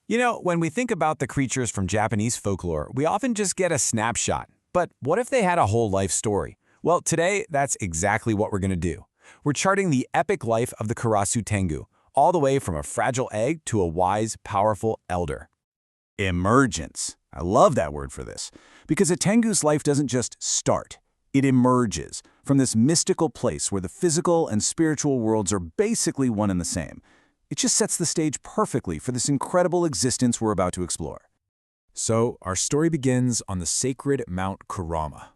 When we think about the creatures from Japanese folklore, we often just get a snapshot. But what if they had a whole life story? Well, today, that's exactly what we're going to do. We're charting the epic life of the Karasu Tengu, all the way from a fragile egg to a wise, powerful elder. Emergence. I love that word for this, because a Tengu's life doesn't just start. It emerges from this mystical place where the physical and spiritual worlds are basically one and the same. It just sets the stage perfectly for this incredible existence we're about to explore. So, our story begins on the sacred Mount Kurama.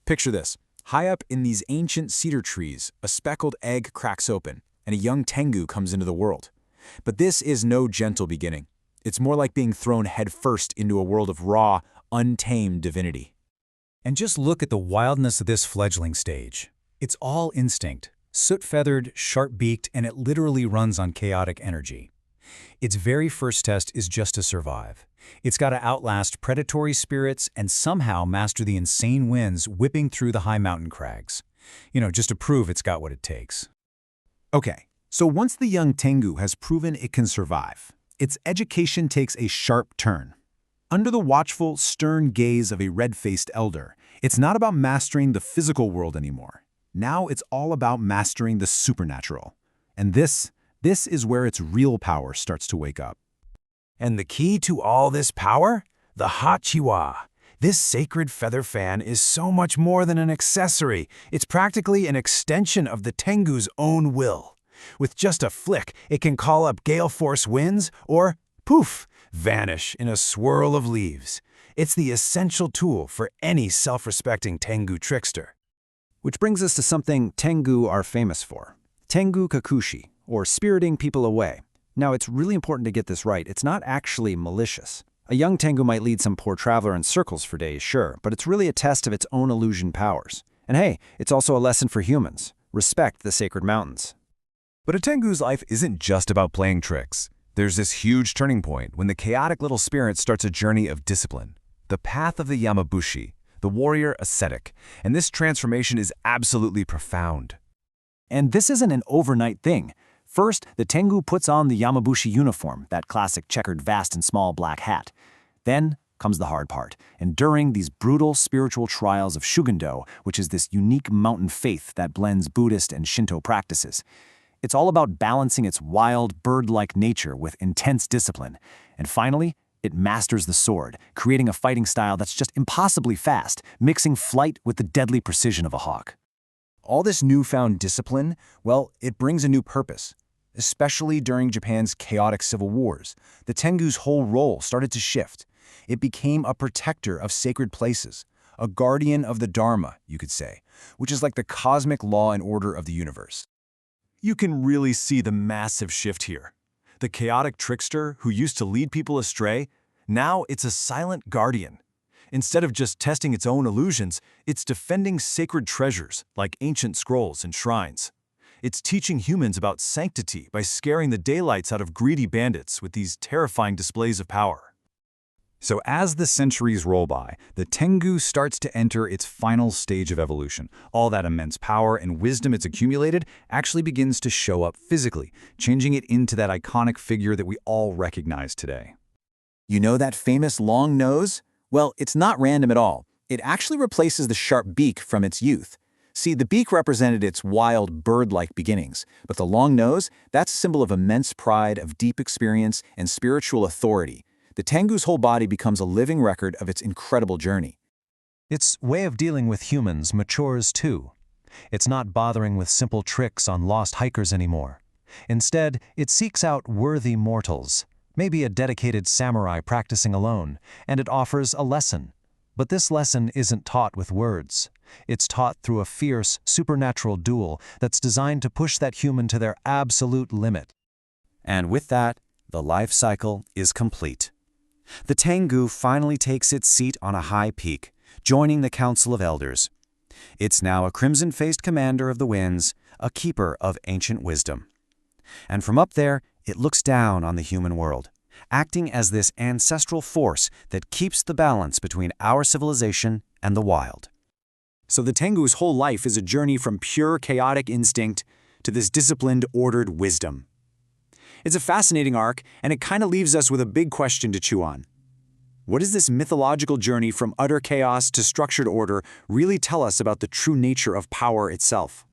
Picture this. High up in these ancient cedar trees, a speckled egg cracks open, and a young Tengu comes into the world. But this is no gentle beginning. It's more like being thrown headfirst into a world of raw, untamed divinity. And just look at the wildness of this fledgling stage. It's all instinct, soot-feathered, sharp-beaked, and it literally runs on chaotic energy. Its very first test is just to survive. It's got to outlast predatory spirits and somehow master the insane winds whipping through the high mountain crags. Just to prove it's got what it takes. Okay, so once the young Tengu has proven it can survive, its education takes a sharp turn. Under the watchful, stern gaze of a red-faced elder, it's not about mastering the physical world anymore. Now it's all about mastering the supernatural. And this is where its real power starts to wake up. And the key to all this power? The Hachiwa. This sacred feather fan is so much more than an accessory. It's practically an extension of the Tengu's own will. With just a flick, it can call up gale force winds or, poof, vanish in a swirl of leaves. It's the essential tool for any self-respecting Tengu trickster. Which brings us to something Tengu are famous for. Tengu kakushi, or spiriting people away. Now, it's really important to get this right. It's not actually malicious. A young Tengu might lead some poor traveler in circles for days, sure, but it's really a test of its own illusion powers. And hey, it's also a lesson for humans. Respect the sacred mountains. But a Tengu's life isn't just about playing tricks. There's this huge turning point when the chaotic little spirit starts a journey of discipline. The path of the Yamabushi, the warrior ascetic. And this transformation is absolutely profound. And this isn't an overnight thing. First, the Tengu puts on the Yamabushi uniform, that classic checkered vest and small black hat. Then comes the hard part, enduring these brutal spiritual trials of Shugendo, which is this unique mountain faith that blends Buddhist and Shinto practices. It's all about balancing its wild, bird-like nature with intense discipline. And finally, it masters the sword, creating a fighting style that's just impossibly fast, mixing flight with the deadly precision of a hawk. All this newfound discipline, well, it brings a new purpose. Especially during Japan's chaotic civil wars, the Tengu's whole role started to shift. It became a protector of sacred places, a guardian of the Dharma, you could say, which is like the cosmic law and order of the universe. You can really see the massive shift here. The chaotic trickster who used to lead people astray, now it's a silent guardian. Instead of just testing its own illusions, it's defending sacred treasures like ancient scrolls and shrines. It's teaching humans about sanctity by scaring the daylights out of greedy bandits with these terrifying displays of power. So as the centuries roll by, the Tengu starts to enter its final stage of evolution. All that immense power and wisdom it's accumulated actually begins to show up physically, changing it into that iconic figure that we all recognize today. You know that famous long nose? Well, it's not random at all. It actually replaces the sharp beak from its youth. See, the beak represented its wild, bird-like beginnings, but the long nose, that's a symbol of immense pride, of deep experience, and spiritual authority. The Tengu's whole body becomes a living record of its incredible journey. Its way of dealing with humans matures too. It's not bothering with simple tricks on lost hikers anymore. Instead, it seeks out worthy mortals, maybe a dedicated samurai practicing alone, and it offers a lesson. But this lesson isn't taught with words. It's taught through a fierce, supernatural duel that's designed to push that human to their absolute limit. And with that, the life cycle is complete. The Tengu finally takes its seat on a high peak, joining the Council of Elders. It's now a crimson-faced commander of the winds, a keeper of ancient wisdom. And from up there, it looks down on the human world, acting as this ancestral force that keeps the balance between our civilization and the wild. So the Tengu's whole life is a journey from pure chaotic instinct to this disciplined, ordered wisdom. It's a fascinating arc, and it kind of leaves us with a big question to chew on. What does this mythological journey from utter chaos to structured order really tell us about the true nature of power itself?